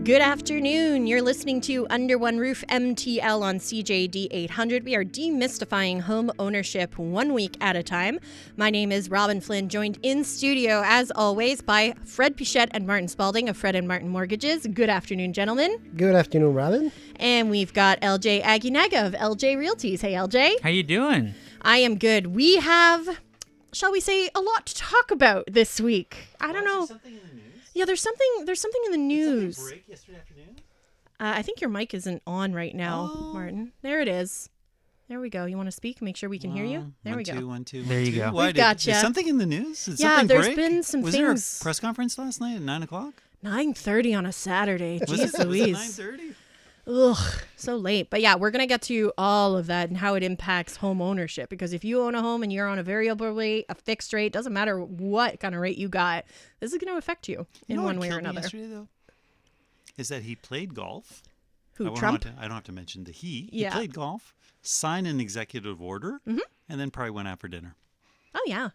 Good afternoon. You're listening to Under One Roof MTL on CJD 800. We are demystifying home ownership 1 week at a time. My name is Robin Flynn, joined in studio, as always, by Fred Pichette and Martin Spalding of Fred and Martin Mortgages. Good afternoon, gentlemen. Good afternoon, Robin. And we've got LJ Aguinaga of LJ Realties. Hey, LJ. How you doing? I am good. We have, shall we say, a lot to talk about this week. I don't know. Something in the news? Yeah, there's something in the news. Did something break yesterday afternoon? I think your mic isn't on right now, Martin. There it is. There we go. You want to speak? Make sure we can hear you. There we go. 1, 2, 1, 2. There you go. Why We've got ya. Is something in the news? Did Yeah, something there's break? been some Was things. there a press conference last night at 9 o'clock? 9:30 on a Saturday. Was Jeez it Louise. 9:30? Ugh, so late. But yeah, we're going to get to all of that and how it impacts home ownership. Because if you own a home and you're on a variable rate, a fixed rate, doesn't matter what kind of rate you got, this is going to affect you in one way or another. Yesterday, though, is that he played golf. Who, I Trump? don't have to mention the he. Yeah. He played golf, signed an executive order, and then probably went out for dinner. Oh, yeah.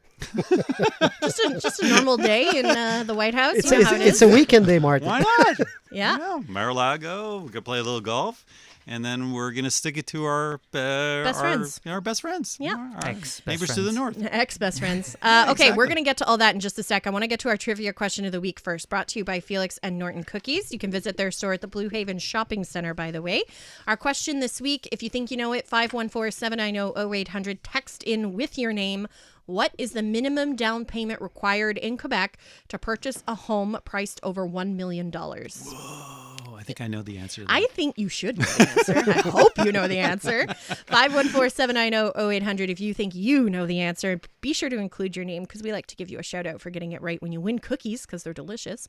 just a normal day in the White House. It's, you know how it it's is. a weekend day, Martin. Why not? Yeah. Mar-a-Lago, we're going to play a little golf, and then we're going to stick it to our best friends. Our best friends. Yeah. Our Ex-best neighbors to the friends. north. Ex-best friends. Okay, exactly. we're going to get to all that in just a sec. I want to get to our trivia question of the week first, brought to you by Felix and Norton Cookies. You can visit their store at the Blue Haven Shopping Center, by the way. Our question this week, if you think you know it, 514-790-0800. Text in with your name. What is the minimum down payment required in Quebec to purchase a home priced over $1 million? Oh, I think I know the answer to that. I think you should know the answer. I hope you know the answer. 514-790-0800. If you think you know the answer, be sure to include your name because we like to give you a shout out for getting it right when you win cookies because they're delicious.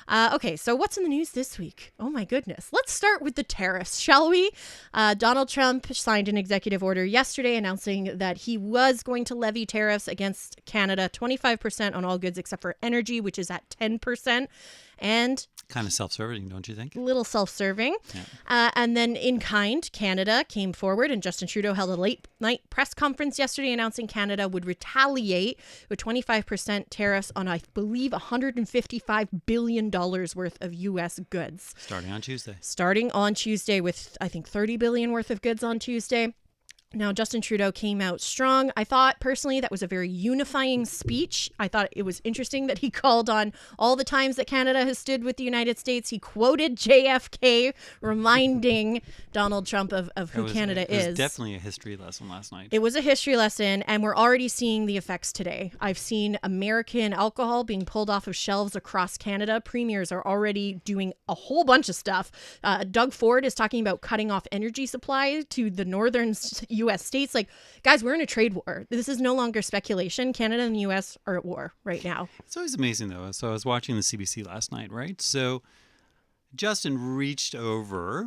Okay, so what's in the news this week? Oh my goodness. Let's start with the tariffs, shall we? Donald Trump signed an executive order yesterday announcing that he was going to levy tariffs against Canada, 25% on all goods except for energy, which is at 10%. And Kind of self-serving, don't you think? little self-serving. Yeah. And then in kind, Canada came forward and Justin Trudeau held a late night press conference yesterday announcing Canada would retaliate with 25% tariffs on, I believe, $155 billion worth of U.S. goods. Starting on Tuesday with, I think, $30 billion worth of goods on Tuesday. Now, Justin Trudeau came out strong. I thought, personally, that was a very unifying speech. I thought it was interesting that he called on all the times that Canada has stood with the United States. He quoted JFK, reminding Donald Trump of who Canada is. It was definitely a history lesson last night. It was a history lesson, and we're already seeing the effects today. I've seen American alcohol being pulled off of shelves across Canada. Premiers are already doing a whole bunch of stuff. Doug Ford is talking about cutting off energy supply to the northern U.S. states. Like, guys, we're in a trade war. This is no longer speculation. Canada and the U.S. are at war right now. It's always amazing, though. So I was watching the CBC last night, right? So Justin reached over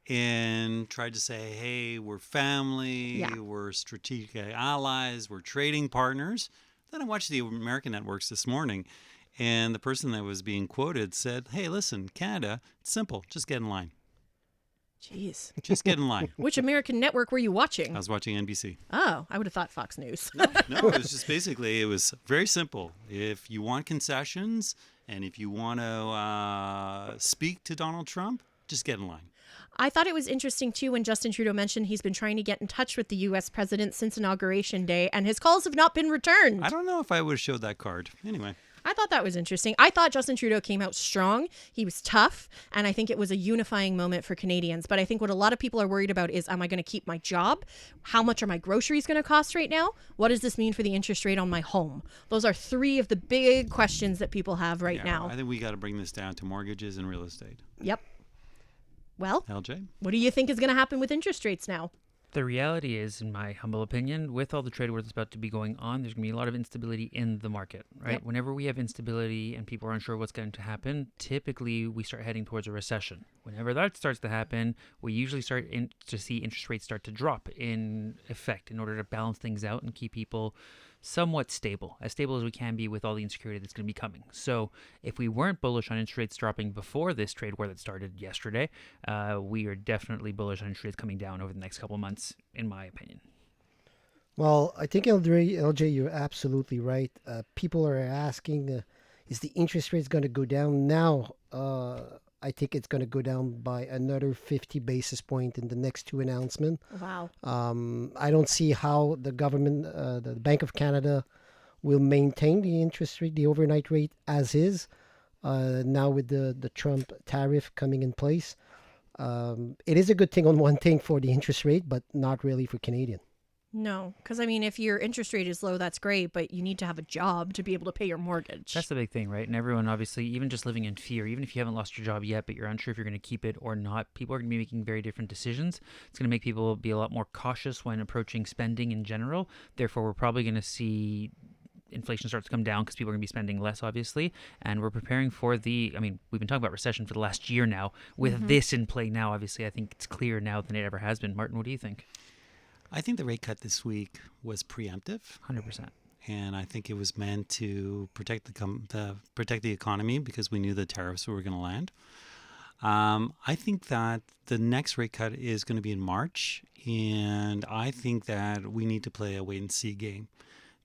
and tried to say, hey, we're family, Yeah. we're strategic allies, we're trading partners. Then I watched the American networks this morning, and the person that was being quoted said, hey, listen, Canada, it's simple. Just get in line. Jeez. Just get in line. Which American network were you watching? I was watching NBC. Oh, I would have thought Fox News. No, it was just basically, it was very simple. If you want concessions and if you want to speak to Donald Trump, just get in line. I thought it was interesting, too, when Justin Trudeau mentioned he's been trying to get in touch with the U.S. president since Inauguration Day, and his calls have not been returned. I don't know if I would have showed that card. Anyway. I thought that was interesting. I thought Justin Trudeau came out strong. He was tough, and I think it was a unifying moment for Canadians. But I think what a lot of people are worried about is, am I going to keep my job? How much are my groceries going to cost right now? What does this mean for the interest rate on my home? Those are three of the big questions that people have right now. I think we got to bring this down to mortgages and real estate. Yep. Well, LJ? what do you think is going to happen with interest rates now? The reality is, in my humble opinion, with all the trade war that's about to be going on, there's going to be a lot of instability in the market, right? Yep. Whenever we have instability and people are unsure what's going to happen, typically we start heading towards a recession. Whenever that starts to happen, we usually start to see interest rates start to drop in effect in order to balance things out and keep people somewhat stable as we can be with all the insecurity that's going to be coming. So if we weren't bullish on interest rates dropping before this trade war that started yesterday, we are definitely bullish on interest rates coming down over the next couple of months, in my opinion. Well, I think, LJ, you're absolutely right. People are asking, is the interest rates going to go down now? I think it's going to go down by another 50 basis point in the next two announcements. Wow. I don't see how the government, the Bank of Canada, will maintain the interest rate, the overnight rate as is. Now with the Trump tariff coming in place, it is a good thing on one thing for the interest rate, but not really for Canadian. No, because I mean, if your interest rate is low, that's great, but you need to have a job to be able to pay your mortgage. That's the big thing, right? And everyone, obviously, even just living in fear, even if you haven't lost your job yet, but you're unsure if you're going to keep it or not, people are going to be making very different decisions. It's going to make people be a lot more cautious when approaching spending in general. Therefore, we're probably going to see inflation starts to come down because people are going to be spending less, obviously. And we're preparing for we've been talking about recession for the last year now. With this in play now, obviously, I think it's clearer now than it ever has been. Martin, what do you think? I think the rate cut this week was preemptive. 100%. And I think it was meant to protect the economy because we knew the tariffs were going to land. I think that the next rate cut is going to be in March, and I think that we need to play a wait and see game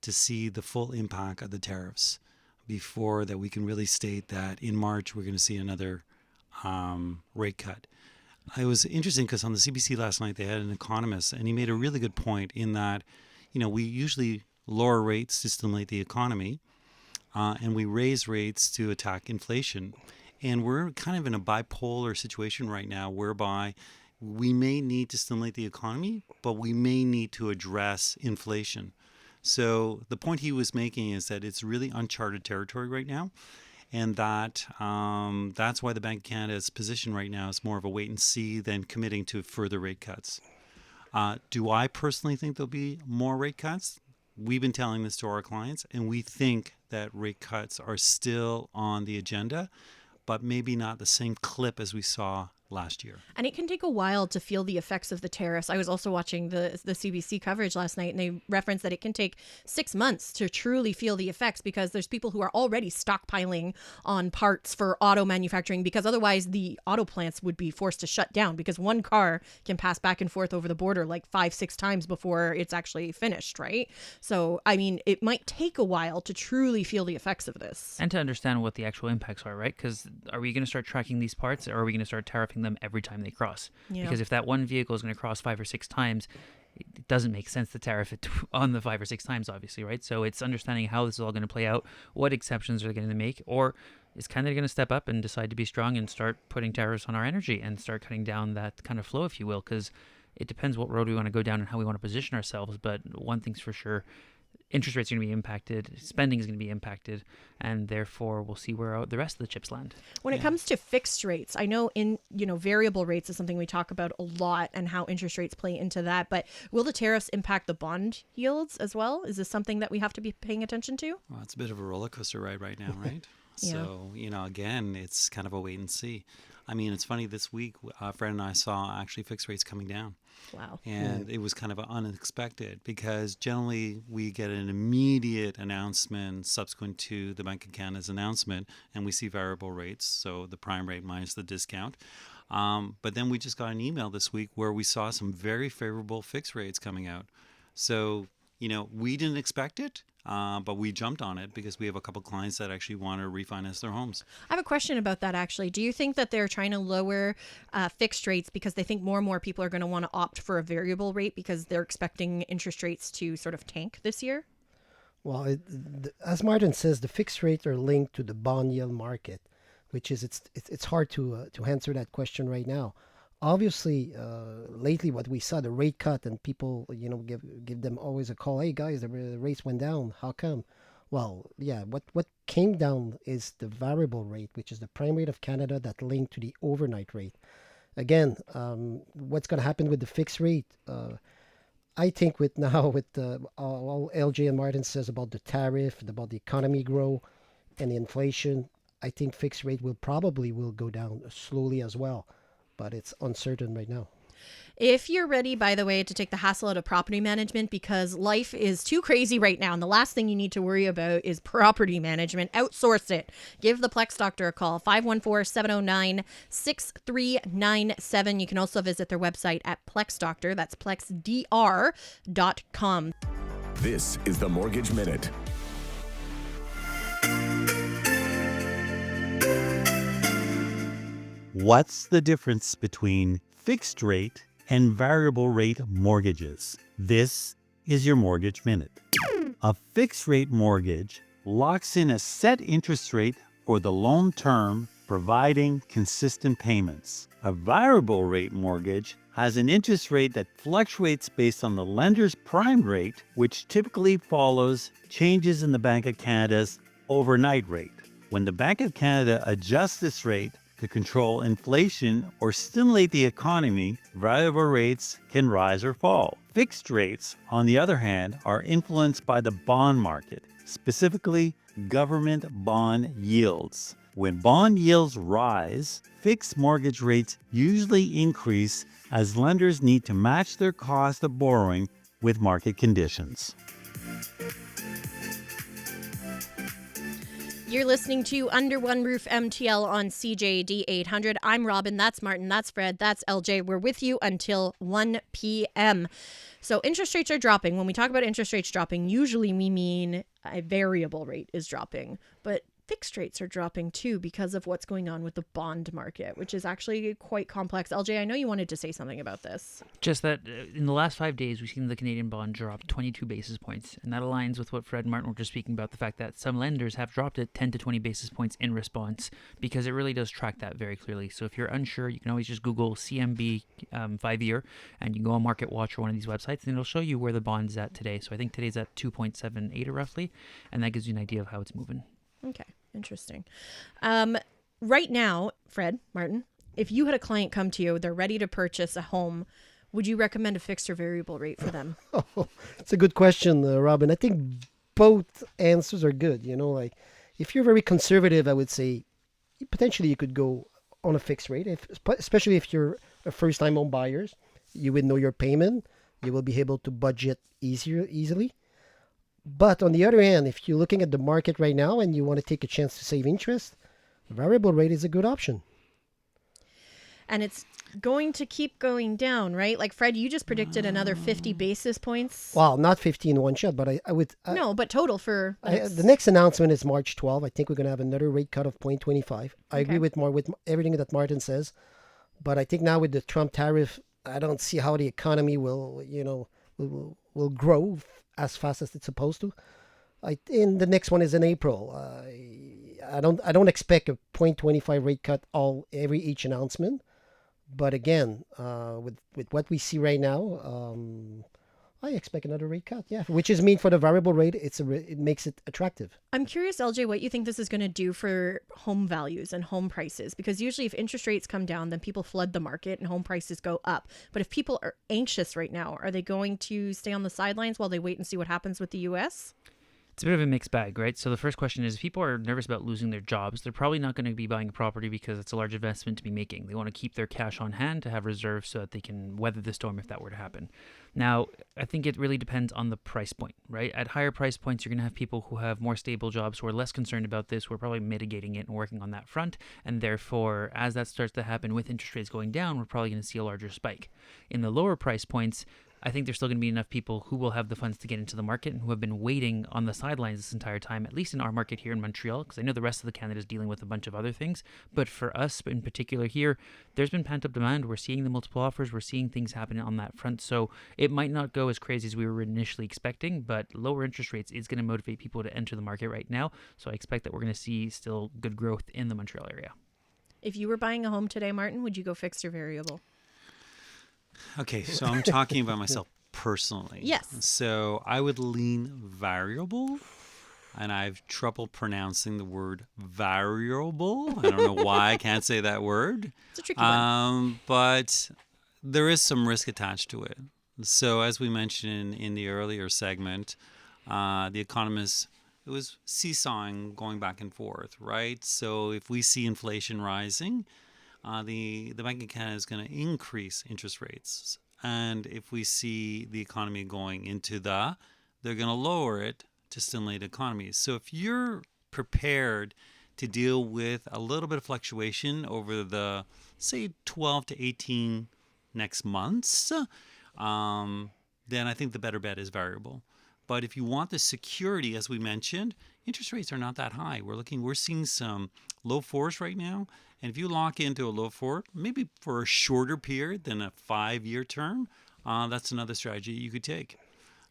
to see the full impact of the tariffs before that we can really state that in March we're going to see another rate cut. It was interesting because on the CBC last night they had an economist, and he made a really good point in that, we usually lower rates to stimulate the economy, and we raise rates to attack inflation. And we're kind of in a bipolar situation right now whereby we may need to stimulate the economy, but we may need to address inflation. So the point he was making is that it's really uncharted territory right now. And that's why the Bank of Canada's position right now is more of a wait and see than committing to further rate cuts. Do I personally think there'll be more rate cuts? We've been telling this to our clients, and we think that rate cuts are still on the agenda, but maybe not the same clip as we saw last year. And it can take a while to feel the effects of the tariffs. I was also watching the CBC coverage last night, and they referenced that it can take 6 months to truly feel the effects because there's people who are already stockpiling on parts for auto manufacturing because otherwise the auto plants would be forced to shut down because one car can pass back and forth over the border like 5-6 times before it's actually finished, right? So, I mean, it might take a while to truly feel the effects of this. And to understand what the actual impacts are, right? Because are we going to start tracking these parts, or are we going to start tariffing them every time they cross? Yeah. Because if that one vehicle is going to cross 5 or 6 times, it doesn't make sense to tariff it on the 5 or 6 times, obviously, right? So it's understanding how this is all going to play out, what exceptions are they going to make, or is Canada going to step up and decide to be strong and start putting tariffs on our energy and start cutting down that kind of flow, if you will? Because it depends what road we want to go down and how we want to position ourselves. But one thing's for sure, interest rates are going to be impacted, spending is going to be impacted, and therefore we'll see where the rest of the chips land. When it comes to fixed rates, I know variable rates is something we talk about a lot and how interest rates play into that, but will the tariffs impact the bond yields as well? Is this something that we have to be paying attention to? Well, it's a bit of a roller coaster ride right now, right? Yeah. So, again, it's kind of a wait and see. I mean, it's funny, this week, Fred and I saw actually fixed rates coming down. Wow. And it was kind of unexpected because generally we get an immediate announcement subsequent to the Bank of Canada's announcement, and we see variable rates, so the prime rate minus the discount. But then we just got an email this week where we saw some very favorable fixed rates coming out. So, we didn't expect it, but we jumped on it because we have a couple clients that actually want to refinance their homes. I have a question about that, actually. Do you think that they're trying to lower fixed rates because they think more and more people are going to want to opt for a variable rate because they're expecting interest rates to sort of tank this year? Well, as Martin says, the fixed rates are linked to the bond yield market, which is it's hard to answer that question right now. Obviously, lately what we saw, the rate cut, and people, give them always a call. Hey guys, the rates went down. How come? Well, yeah, what came down is the variable rate, which is the prime rate of Canada that linked to the overnight rate. Again, what's going to happen with the fixed rate? I think with all LJ and Martin says about the tariff, about the economy grow, and the inflation, I think fixed rate will go down slowly as well. But it's uncertain right now. If you're ready, by the way, to take the hassle out of property management because life is too crazy right now and the last thing you need to worry about is property management, outsource it. Give the Plex Doctor a call, 514-709-6397. You can also visit their website at Plex Doctor. That's plexdr.com. This is the Mortgage Minute. What's the difference between fixed rate and variable rate mortgages? This is your Mortgage Minute. A fixed rate mortgage locks in a set interest rate for the loan term, providing consistent payments. A variable rate mortgage has an interest rate that fluctuates based on the lender's prime rate, which typically follows changes in the Bank of Canada's overnight rate. When the Bank of Canada adjusts this rate to control inflation or stimulate the economy, variable rates can rise or fall. Fixed rates, on the other hand, are influenced by the bond market, specifically government bond yields. When bond yields rise, fixed mortgage rates usually increase as lenders need to match their cost of borrowing with market conditions. You're listening to Under One Roof MTL on CJD 800. I'm Robin, that's Martin, that's Fred, that's LJ. We're with you until 1 p.m. So interest rates are dropping. When we talk about interest rates dropping, usually we mean a variable rate is dropping. But fixed rates are dropping too because of what's going on with the bond market, which is actually quite complex. LJ, I know you wanted to say something about this. Just that in the last 5 days, we've seen the Canadian bond drop 22 basis points. And that aligns with what Fred and Martin were just speaking about, the fact that some lenders have dropped it 10 to 20 basis points in response, because it really does track that very clearly. So if you're unsure, you can always just Google CMB 5-year, and you can go on Market Watch or one of these websites, and it'll show you where the bond is at today. So I think today's at 2.78 roughly, and that gives you an idea of how it's moving. Okay, interesting. Right now, Fred, Martin, if you had a client come to you, they're ready to purchase a home, would you recommend a fixed or variable rate for them? Oh, it's a good question, Robin. I think both answers are good. You know, like if you're very conservative, I would say potentially you could go on a fixed rate, especially if you're a first-time home buyers. You would know your payment. You will be able to budget easily. But on the other hand, if you're looking at the market right now and you want to take a chance to save interest, a variable rate is a good option. And it's going to keep going down, right? Like Fred, you just predicted another 50 basis points. Well, not 50 in one shot, but I would... No, but total for... the next announcement is March 12. I think we're going to have another rate cut of 0.25. I agree with everything that Martin says. But I think now with the Trump tariff, I don't see how the economy will grow as fast as it's supposed to. And the next one is in April. I don't expect a 0.25 rate cut each announcement. But again, with what we see right now, I expect another rate cut. Yeah, which is mean for the variable rate. It makes it attractive. I'm curious, LJ, what you think this is going to do for home values and home prices, because usually if interest rates come down, then people flood the market and home prices go up. But if people are anxious right now, are they going to stay on the sidelines while they wait and see what happens with the U.S.? It's a bit of a mixed bag, right? So the first question is, if people are nervous about losing their jobs, they're probably not going to be buying a property because it's a large investment to be making. They want to keep their cash on hand to have reserves so that they can weather the storm if that were to happen. Now, I think it really depends on the price point, right? At higher price points, you're going to have people who have more stable jobs who are less concerned about this, who are probably mitigating it and working on that front. And therefore, as that starts to happen with interest rates going down, we're probably going to see a larger spike. In the lower price points, I think there's still going to be enough people who will have the funds to get into the market and who have been waiting on the sidelines this entire time, at least in our market here in Montreal, because I know the rest of the Canada is dealing with a bunch of other things. But for us in particular here, there's been pent-up demand. We're seeing the multiple offers. We're seeing things happen on that front. So it might not go as crazy as we were initially expecting, but lower interest rates is going to motivate people to enter the market right now. So I expect that we're going to see still good growth in the Montreal area. If you were buying a home today, Martin, would you go fixed or variable? Okay, so I'm talking about myself personally. Yes. So I would lean variable, and I have trouble pronouncing the word variable. I don't know why I can't say that word. It's a tricky one. But there is some risk attached to it. So as we mentioned in the earlier segment, the economist, it was seesawing, going back and forth, right? So if we see inflation rising, the Bank of Canada is going to increase interest rates. And if we see the economy going into they're going to lower it to stimulate economies. So if you're prepared to deal with a little bit of fluctuation over the, say, 12 to 18 next months, then I think the better bet is variable. But if you want the security, as we mentioned, interest rates are not that high. We're seeing some low fours right now. And if you lock into a low four, maybe for a shorter period than a 5-year term, that's another strategy you could take.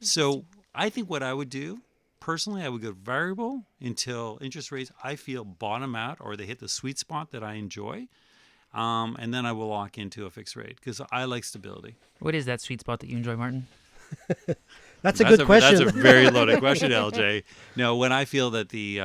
So I think what I would do, personally, I would go variable until interest rates, I feel, bottom out or they hit the sweet spot that I enjoy. And then I will lock into a fixed rate because I like stability. What is that sweet spot that you enjoy, Martin? That's a good question. That's a very loaded question, LJ. No, when I feel that the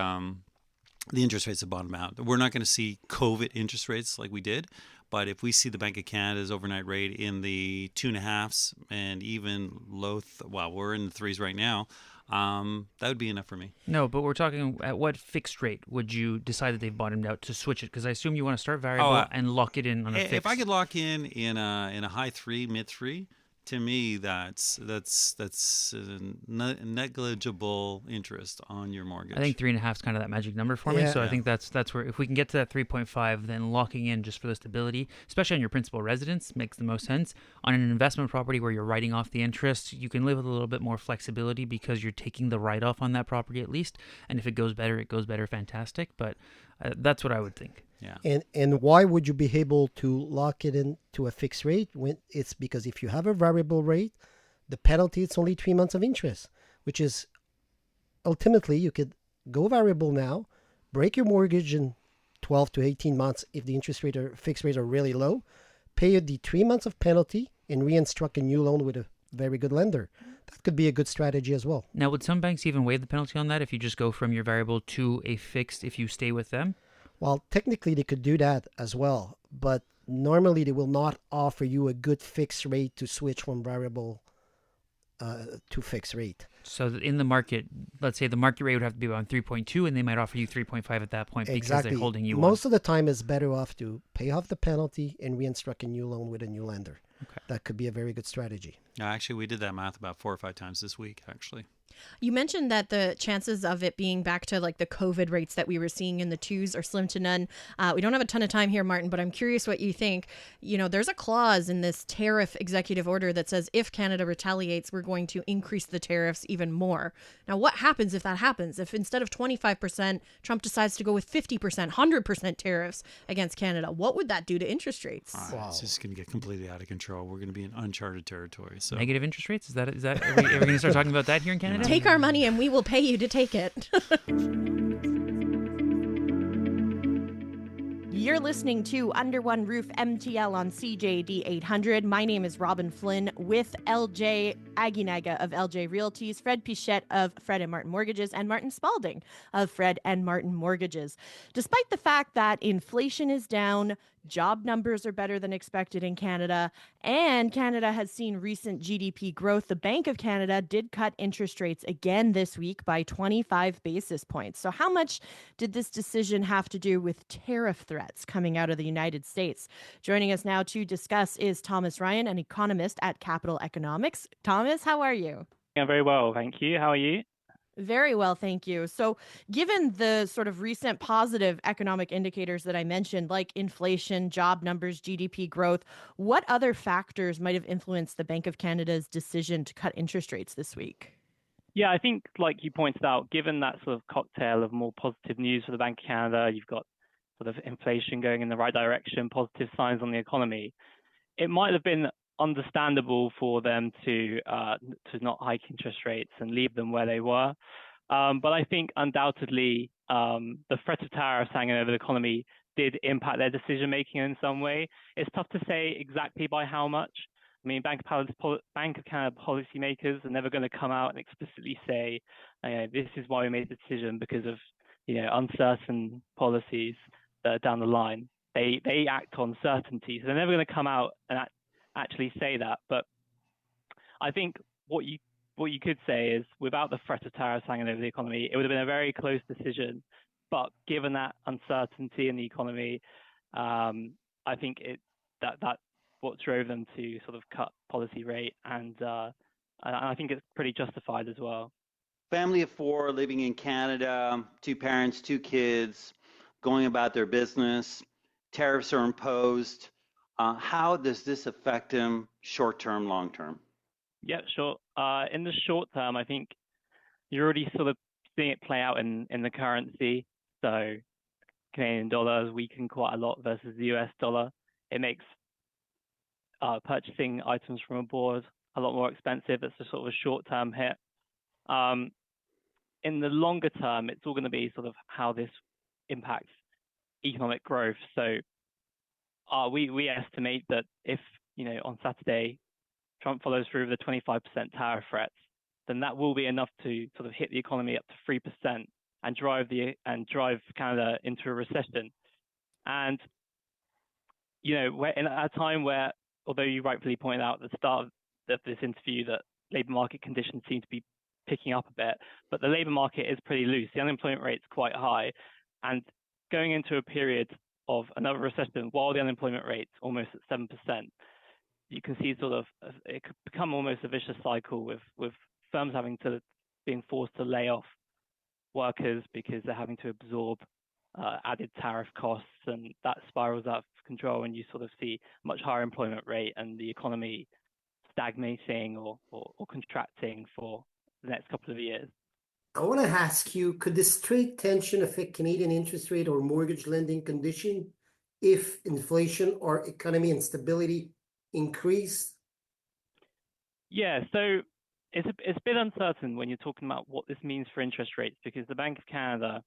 interest rates have bottomed out, we're not going to see COVID interest rates like we did. But if we see the Bank of Canada's overnight rate in the 2.5s and even we're in the 3s right now, that would be enough for me. No, but we're talking at what fixed rate would you decide that they've bottomed out to switch it? Because I assume you want to start variable and lock it in on a fixed. If I could lock in a high 3, mid 3, to me, that's a negligible interest on your mortgage. I think 3.5 is kind of that magic number for me. So I think that's where, if we can get to that 3.5, then locking in just for the stability, especially on your principal residence, makes the most sense. On an investment property where you're writing off the interest, you can live with a little bit more flexibility because you're taking the write-off on that property at least. And if it goes better, fantastic. But that's what I would think. Yeah. And why would you be able to lock it into a fixed rate? When it's because if you have a variable rate, the penalty, it's only 3 months of interest, which is ultimately you could go variable now, break your mortgage in 12 to 18 months if the interest rate or fixed rates are really low, pay the 3 months of penalty, and reinstruct a new loan with a very good lender. That could be a good strategy as well. Now, would some banks even waive the penalty on that if you just go from your variable to a fixed if you stay with them? Well, technically they could do that as well, but normally they will not offer you a good fixed rate to switch from variable to fixed rate. So in the market, let's say the market rate would have to be around 3.2, and they might offer you 3.5 at that point because they're holding you Most of the time it's better off to pay off the penalty and reinstruct a new loan with a new lender. Okay. That could be a very good strategy. Actually, we did that math about 4 or 5 times this week, actually. You mentioned that the chances of it being back to like the COVID rates that we were seeing in the 2s are slim to none. We don't have a ton of time here, Martin, but I'm curious what you think. You know, there's a clause in this tariff executive order that says if Canada retaliates, we're going to increase the tariffs even more. Now, what happens if that happens? If instead of 25%, Trump decides to go with 50%, 100% tariffs against Canada, what would that do to interest rates? It's just going to get completely out of control. We're going to be in uncharted territory. So negative interest rates? Is that are we going to start talking about that here in Canada? Take our money and we will pay you to take it. You're listening to Under One Roof MTL on CJD 800. My name is Robin Flynn with LJ Aguinaga of LJ Realties, Fred Pichette of Fred and Martin Mortgages, and Martin Spalding of Fred and Martin Mortgages. Despite the fact that inflation is down, job numbers are better than expected in Canada, and Canada has seen recent GDP growth, the Bank of Canada did cut interest rates again this week by 25 basis points. So how much did this decision have to do with tariff threats coming out of the United States? Joining us now to discuss is Thomas Ryan, an economist at Capital Economics. Thomas, how are you? I'm very well, thank you. How are you? Very well, thank you. So given the sort of recent positive economic indicators that I mentioned, like inflation, job numbers, GDP growth, what other factors might have influenced the Bank of Canada's decision to cut interest rates this week? Yeah, I think, like you pointed out, given that sort of cocktail of more positive news for the Bank of Canada, you've got sort of inflation going in the right direction, positive signs on the economy, it might have been understandable for them to not hike interest rates and leave them where they were. But I think undoubtedly the threat of tariffs hanging over the economy did impact their decision making in some way. It's tough to say exactly by how much. I mean, Bank of Canada policymakers are never going to come out and explicitly say, this is why we made the decision because of uncertain policies down the line. They act on certainty, so they're never going to come out and actually say that. But I think what you could say is, without the threat of tariffs hanging over the economy, it would have been a very close decision. But given that uncertainty in the economy, I think that's what drove them to sort of cut policy rate, and I think it's pretty justified as well. Family of 4 living in Canada, 2 parents, 2 kids, going about their business. Tariffs are imposed. How does this affect them short-term, long-term? Yeah, sure. In the short term, I think you're already sort of seeing it play out in the currency. So Canadian dollar has weakened quite a lot versus the US dollar. It makes purchasing items from abroad a lot more expensive. It's a sort of a short-term hit. In the longer term, it's all going to be sort of how this impacts economic growth. So we estimate that if, on Saturday, Trump follows through with the 25% tariff threats, then that will be enough to sort of hit the economy up to 3% and drive Canada into a recession. And we're in a time where, although you rightfully pointed out at the start of this interview that labor market conditions seem to be picking up a bit, but the labor market is pretty loose. The unemployment rate's quite high, and going into a period of another recession while the unemployment rate's almost at 7%, you can see sort of it could become almost a vicious cycle with firms being forced to lay off workers because they're having to absorb added tariff costs, and that spirals out of control, and you sort of see much higher employment rate and the economy stagnating or contracting for the next couple of years. I want to ask you, could this trade tension affect Canadian interest rate or mortgage lending condition if inflation or economy instability increase? Yeah, so it's a bit uncertain when you're talking about what this means for interest rates, because the Bank of Canada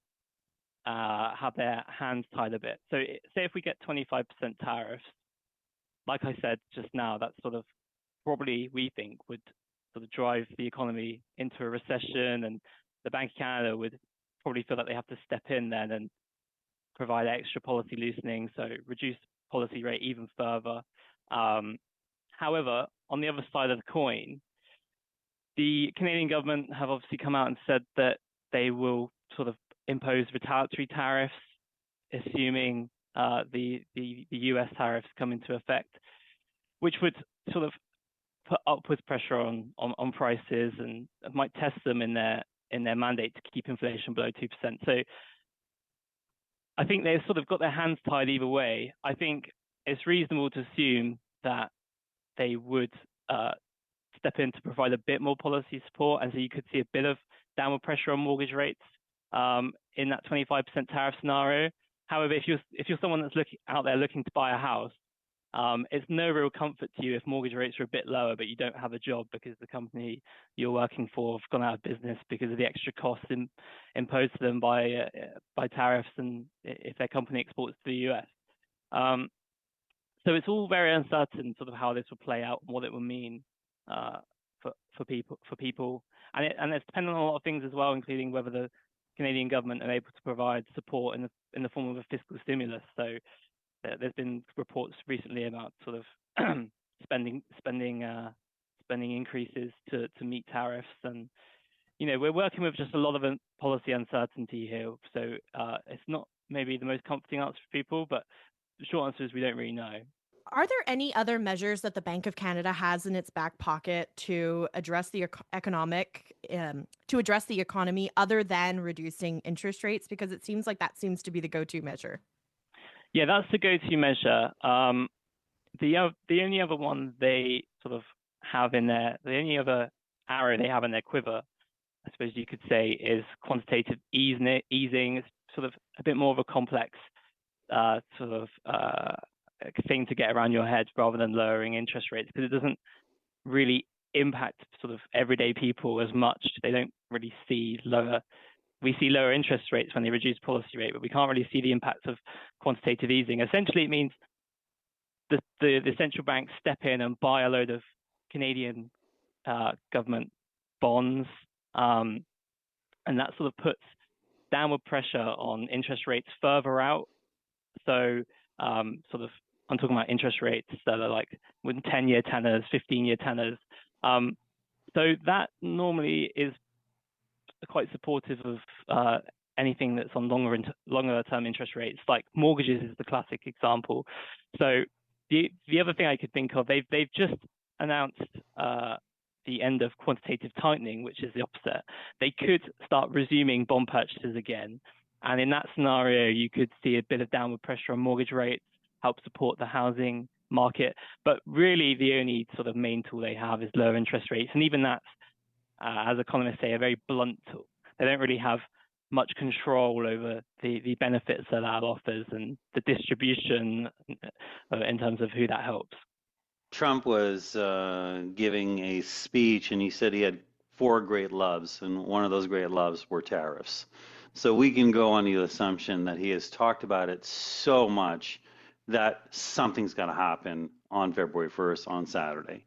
have their hands tied a bit. So say if we get 25% tariffs, like I said just now, that's sort of probably, we think, would sort of drive the economy into a recession, and the Bank of Canada would probably feel that they have to step in then and provide extra policy loosening, so reduce policy rate even further. However, on the other side of the coin, the Canadian government have obviously come out and said that they will sort of impose retaliatory tariffs, assuming the US tariffs come into effect, which would sort of put upwards pressure on prices and might test them in their mandate to keep inflation below 2%. So I think they've sort of got their hands tied either way. I think it's reasonable to assume that they would step in to provide a bit more policy support, and so you could see a bit of downward pressure on mortgage rates in that 25% tariff scenario. However, if you're someone that's out there looking to buy a house, it's no real comfort to you if mortgage rates are a bit lower, but you don't have a job because the company you're working for have gone out of business because of the extra costs imposed to them by tariffs, and if their company exports to the US. So it's all very uncertain, sort of how this will play out and what it will mean for people, and it's dependent on a lot of things as well, including whether the Canadian government are able to provide support in the form of a fiscal stimulus. So there's been reports recently about sort of spending increases to meet tariffs, and we're working with just a lot of policy uncertainty here. So it's not maybe the most comforting answer for people, but the short answer is we don't really know. Are there any other measures that the Bank of Canada has in its back pocket to address the economy other than reducing interest rates? Because it seems like that seems to be the go-to measure. Yeah, that's the go-to measure. The only other one they sort of have the only other arrow they have in their quiver, I suppose you could say, is quantitative easing. It's sort of a bit more of a complex thing to get around your head rather than lowering interest rates, because it doesn't really impact sort of everyday people as much. They don't really see we see lower interest rates when they reduce policy rate, but we can't really see the impact of quantitative easing. Essentially, it means the central banks step in and buy a load of Canadian government bonds, and that sort of puts downward pressure on interest rates further out. So I'm talking about interest rates that are like with 10-year tenors, 15-year tenors. So that normally is quite supportive of anything that's on longer term interest rates. Like mortgages is the classic example. So the other thing I could think of, they've just announced the end of quantitative tightening, which is the opposite. They could start resuming bond purchases again, and in that scenario, you could see a bit of downward pressure on mortgage rates, help support the housing market. But really, the only sort of main tool they have is lower interest rates, and even that's as economists say, a very blunt tool. They don't really have much control over the benefits that offers and the distribution in terms of who that helps. Trump was giving a speech, and he said he had 4 great loves, and one of those great loves were tariffs. So we can go on the assumption that he has talked about it so much that something's going to happen on February 1st on Saturday.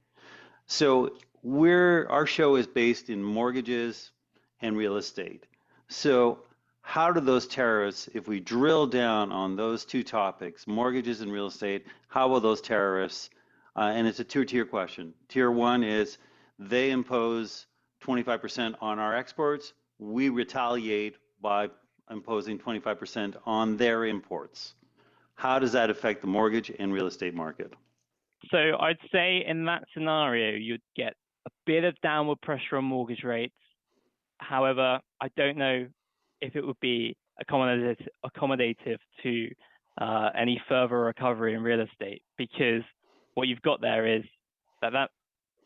So our show is based in mortgages and real estate. So how do those tariffs, if we drill down on those 2 topics, mortgages and real estate, how will those tariffs, and it's a 2-tier question. Tier 1 is they impose 25% on our exports. We retaliate by imposing 25% on their imports. How does that affect the mortgage and real estate market? So I'd say in that scenario, you'd get a bit of downward pressure on mortgage rates. However, I don't know if it would be accommodative to any further recovery in real estate, because what you've got there is that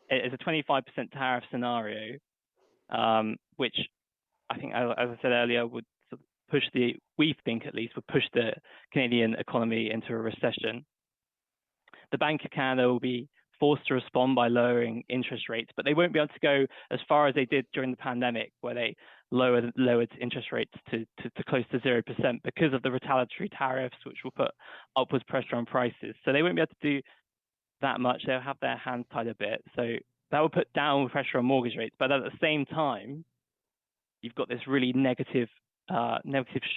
is a 25% tariff scenario, which I think, as I said earlier, would sort of we think at least, would push the Canadian economy into a recession. The Bank of Canada will be forced to respond by lowering interest rates, but they won't be able to go as far as they did during the pandemic, where they lowered interest rates to close to 0% because of the retaliatory tariffs, which will put upwards pressure on prices. So they won't be able to do that much. They'll have their hands tied a bit. So that will put downward pressure on mortgage rates. But at the same time, you've got this really negative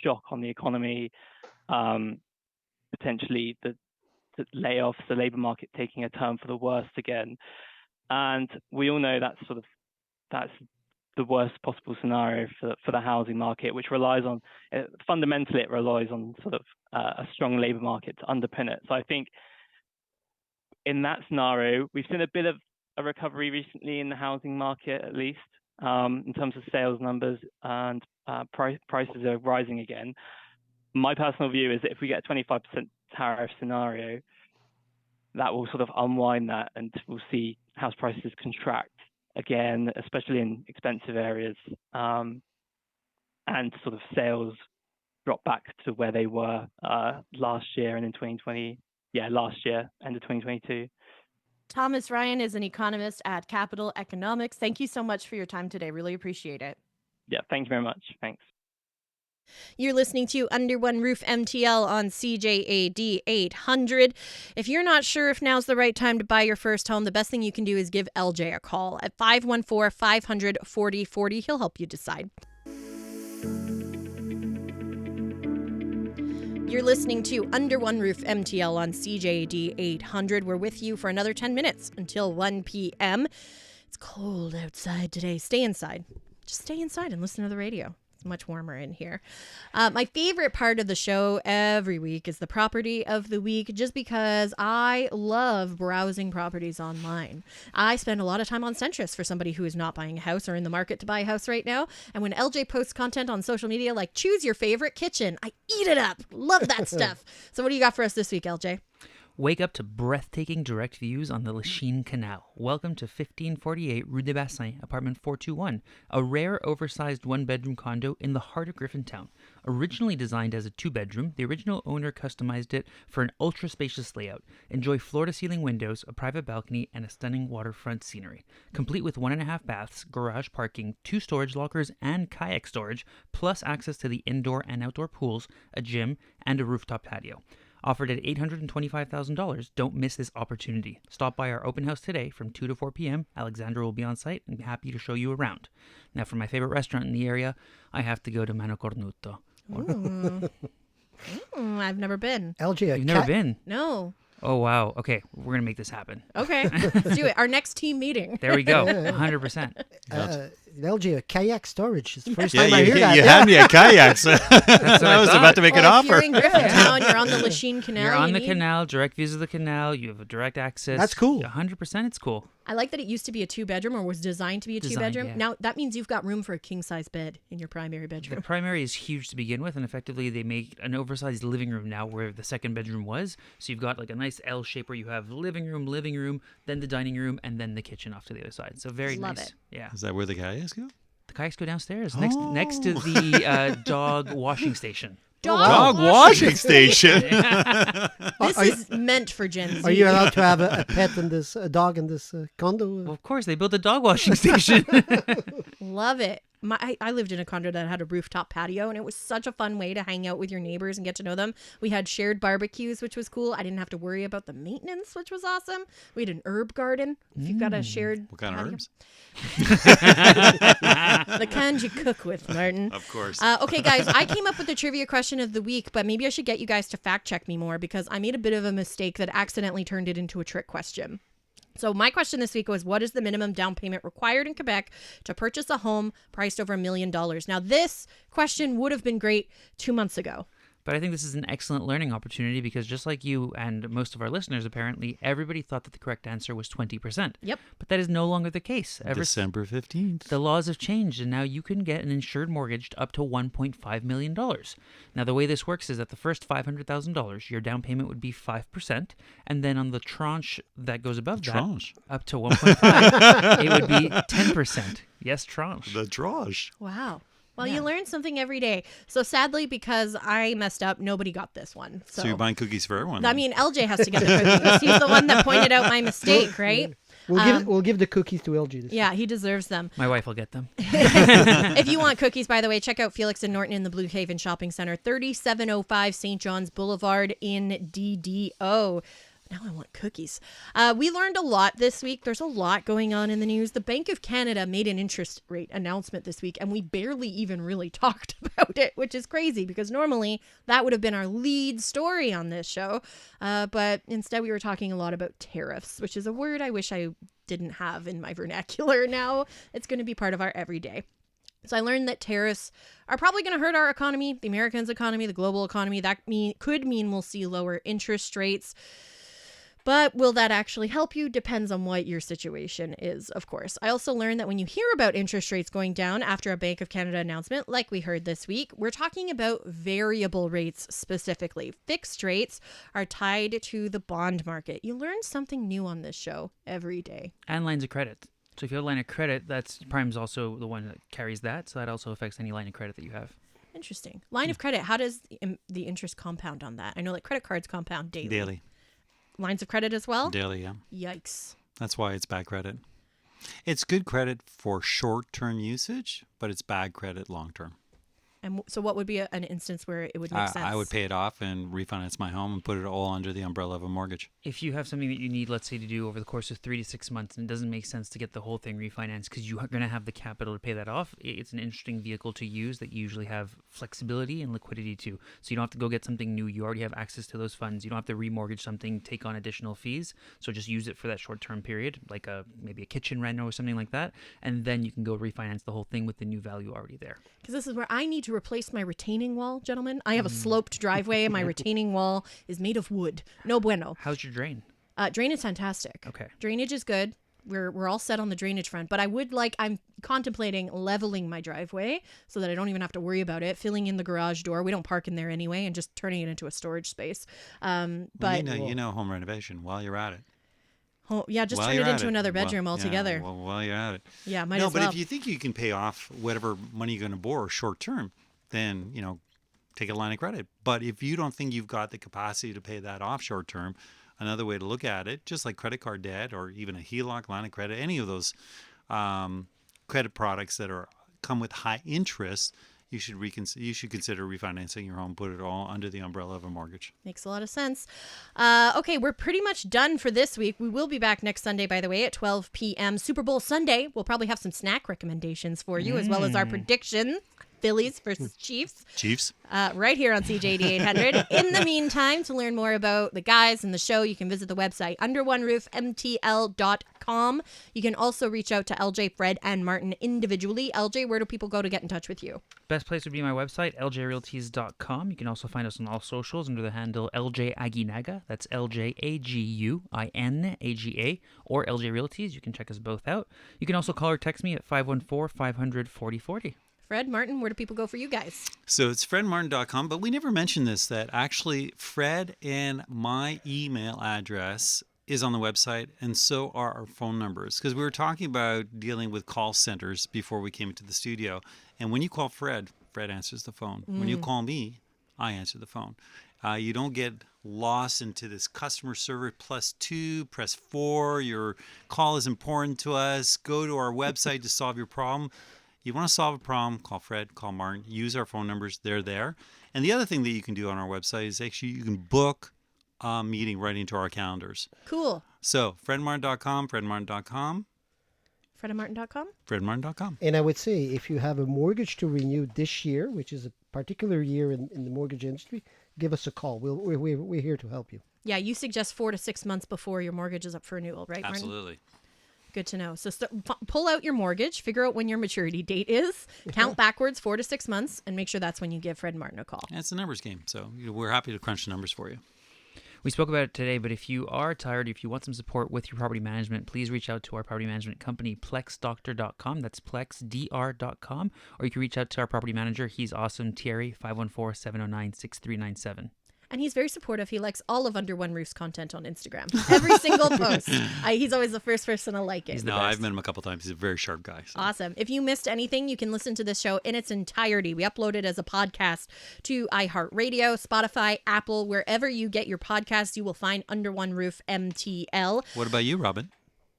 shock on the economy, potentially the layoffs, the labor market taking a turn for the worst again. And we all know that's the worst possible scenario for the housing market, which relies on, fundamentally it relies on sort of a strong labor market to underpin it. So I think in that scenario, we've seen a bit of a recovery recently in the housing market, at least in terms of sales numbers, and prices are rising again. My personal view is that if we get a 25% tariff scenario, that will sort of unwind that, and we'll see house prices contract again, especially in expensive areas, and sort of sales drop back to where they were last year and in 2020. Yeah, last year, end of 2022. Thomas Ryan is an economist at Capital Economics. Thank you so much for your time today. Really appreciate it. Yeah, thank you very much. Thanks. You're listening to Under One Roof MTL on CJAD 800. If you're not sure if now's the right time to buy your first home, the best thing you can do is give LJ a call at 514-500-4040. He'll help you decide. You're listening to Under One Roof MTL on CJAD 800. We're with you for another 10 minutes until 1 p.m. It's cold outside today. Stay inside. Just stay inside and listen to the radio. Much warmer in here. My favorite part of the show every week is the property of the week, just because I love browsing properties online. I spend a lot of time on Centris for somebody who is not buying a house or in the market to buy a house right now. And when LJ posts content on social media like choose your favorite kitchen, I eat it up. Love that stuff. So what do you got for us this week, LJ? Wake up to breathtaking direct views on the Lachine Canal. Welcome to 1548 Rue des Bassins, apartment 421, a rare oversized one-bedroom condo in the heart of Griffintown. Originally designed as a 2-bedroom, the original owner customized it for an ultra-spacious layout. Enjoy floor-to-ceiling windows, a private balcony, and a stunning waterfront scenery. Complete with 1.5 baths, garage parking, 2 storage lockers, and kayak storage, plus access to the indoor and outdoor pools, a gym, and a rooftop patio. Offered at $825,000, don't miss this opportunity. Stop by our open house today from 2 to 4 p.m. Alexandra will be on site and be happy to show you around. Now, for my favorite restaurant in the area, I have to go to Mano Cornuto. I've never been. LJ, You've never been? No. Oh, wow. Okay, we're going to make this happen. Okay, let's do it. Our next team meeting. There we go. 100%. LJ, a kayak storage. It's the first Yeah, time I hear that. you had me at kayak, so I was about to make an If you're offer. in Griffintown, you're on the Lachine Canal. You're on the canal, direct views of the canal. You have a direct access. That's cool. 100%, it's cool. I like that it used to be a 2-bedroom or was designed to be a Designed, 2-bedroom. yeah. Now that means you've got room for a king-size bed in your primary The bedroom. primary is huge to begin with, and effectively they make an oversized living room now where the second bedroom was. So you've got like a nice L shape where you have living room, then the dining room, and then the kitchen off to the other side. So very Love nice. it. Yeah. Is that where the kayaks go? The kayaks go downstairs next to the dog washing station. Dog washing station. This is meant for Gen Z. Are you allowed to have a pet in this, a dog in this condo? Well, of course, they built a dog washing station. Love it. I lived in a condo that had a rooftop patio, and it was such a fun way to hang out with your neighbors and get to know them. We had shared barbecues, which was cool. I didn't have to worry about the maintenance, which was awesome. We had an herb garden. If you've got a shared What kind of patio. herbs? The kind you cook with, Martin. Of course. Okay, guys, I came up with the trivia question of the week, but maybe I should get you guys to fact check me more because I made a bit of a mistake that accidentally turned it into a trick question. So my question this week was, what is the minimum down payment required in Quebec to purchase a home priced over $1 million? Now, this question would have been great 2 months ago. But I think this is an excellent learning opportunity because just like you and most of our listeners, apparently, everybody thought that the correct answer was 20%. Yep. But that is no longer the case. December 15th. The laws have changed, and now you can get an insured mortgage up to $1.5 million. Now, the way this works is that the first $500,000, your down payment would be 5%, and then on the tranche that goes above Tranche. that, up to 1.5, it would be 10%. Yes, tranche. The tranche. Wow. Well, you learn something every day. So sadly, because I messed up, nobody got this one. So you're buying cookies for everyone. I then. mean, LJ has to get the cookies. He's the one that pointed out my mistake, right? We'll give the cookies to LG this Yeah, he deserves them. My wife will get them. If you want cookies, by the way, check out Felix and Norton in the Blue Haven Shopping Center, 3705 St. John's Boulevard in DDO. Now I want cookies. We learned a lot this week. There's a lot going on in the news. The Bank of Canada made an interest rate announcement this week, and we barely even really talked about it, which is crazy because normally that would have been our lead story on this show. But instead, we were talking a lot about tariffs, which is a word I wish I didn't have in my vernacular. Now it's going to be part of our everyday. So I learned that tariffs are probably going to hurt our economy, the Americans' economy, the global economy. That could mean we'll see lower interest rates. But will that actually help you? Depends on what your situation is, of course. I also learned that when you hear about interest rates going down after a Bank of Canada announcement, like we heard this week, we're talking about variable rates specifically. Fixed rates are tied to the bond market. You learn something new on this show every day. And lines of credit. So if you have a line of credit, Prime's also the one that carries that. So that also affects any line of credit that you have. Interesting. Line of credit, how does the interest compound on that? I know like credit cards compound daily. Daily. Lines of credit as well? Daily, yeah. Yikes. That's why it's bad credit. It's good credit for short-term usage, but it's bad credit long-term. And so what would be an instance where it would make sense? I would pay it off and refinance my home and put it all under the umbrella of a mortgage. If you have something that you need, let's say, to do over the course of 3 to 6 months, and it doesn't make sense to get the whole thing refinanced because you're going to have the capital to pay that off, it's an interesting vehicle to use that you usually have flexibility and liquidity to. So you don't have to go get something new. You already have access to those funds. You don't have to remortgage something, take on additional fees. So just use it for that short-term period, like maybe a kitchen rent or something like that, and then you can go refinance the whole thing with the new value already there. Because this is where I need to replace my retaining wall, gentlemen. I have a sloped driveway and my retaining wall is made of wood. No bueno. How's your drain? Drain is fantastic. Okay. Drainage is good. We're all set on the drainage front, but I'm contemplating leveling my driveway so that I don't even have to worry about it, filling in the garage door. We don't park in there anyway, and just turning it into a storage space. But you know home renovation while you're at it. Just While turn you're it at into another bedroom altogether. Yeah, while you're at it. Yeah, might no, as well. but if you think you can pay off whatever money you're going to borrow short term, then, take a line of credit. But if you don't think you've got the capacity to pay that off short term, another way to look at it, just like credit card debt or even a HELOC, line of credit, any of those credit products that come with high interest, you should consider refinancing your home, put it all under the umbrella of a mortgage. Makes a lot of sense. Okay, we're pretty much done for this week. We will be back next Sunday, by the way, at 12 p.m. Super Bowl Sunday. We'll probably have some snack recommendations for you, as well as our predictions. Phillies versus Chiefs. Chiefs. Right here on CJD 800. In the meantime, to learn more about the guys and the show, you can visit the website underoneroofmtl.com. You can also reach out to LJ, Fred, and Martin individually. LJ, where do people go to get in touch with you? Best place would be my website, ljrealties.com. You can also find us on all socials under the handle LJ Aguinaga. That's LJAGUINAGA or LJ Realties. You can check us both out. You can also call or text me at 514-500-4040. Fred, Martin, where do people go for you guys? So it's fredmartin.com, but we never mentioned this, that actually Fred and my email address is on the website, and so are our phone numbers. Because we were talking about dealing with call centers before we came into the studio. And when you call Fred, Fred answers the phone. When you call me, I answer the phone. You don't get lost into this customer service +2, press 4. Your call is important to us. Go to our website to solve your problem. You want to solve a problem, call Fred, call Martin, use our phone numbers. They're there. And the other thing that you can do on our website is actually you can book a meeting right into our calendars. Cool. So fredmartin.com, fredmartin.com. fredandmartin.com? fredmartin.com. And I would say if you have a mortgage to renew this year, which is a particular year in the mortgage industry, give us a call. We're here to help you. Yeah, you suggest 4 to 6 months before your mortgage is up for renewal, right, Martin? Absolutely. Good to know. So pull out your mortgage, figure out when your maturity date is, count backwards 4 to 6 months, and make sure that's when you give Fred and Martin a call. And it's a numbers game, so we're happy to crunch the numbers for you. We spoke about it today, but if you are tired, if you want some support with your property management, please reach out to our property management company, plexdoctor.com. That's plexdr.com. Or you can reach out to our property manager. He's awesome, Thierry, 514-709-6397. And he's very supportive. He likes all of Under One Roof's content on Instagram. Every single post. He's always the first person to like it. No, I've met him a couple times. He's a very sharp guy. So. Awesome. If you missed anything, you can listen to this show in its entirety. We upload it as a podcast to iHeartRadio, Spotify, Apple, wherever you get your podcasts, you will find Under One Roof MTL. What about you, Robin?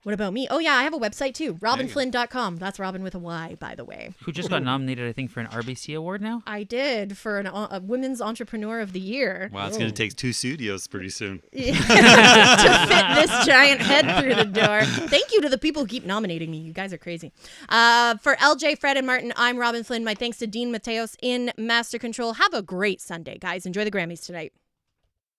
What about me? Oh, yeah, I have a website too. RobinFlynn.com. That's Robin with a Y, by the way. Who just got nominated, I think, for an RBC award now? I did for a Women's Entrepreneur of the Year. Wow, it's going to take 2 studios pretty soon. To fit this giant head through the door. Thank you to the people who keep nominating me. You guys are crazy. For LJ, Fred, and Martin, I'm Robin Flynn. My thanks to Dean Mateos in Master Control. Have a great Sunday, guys. Enjoy the Grammys tonight.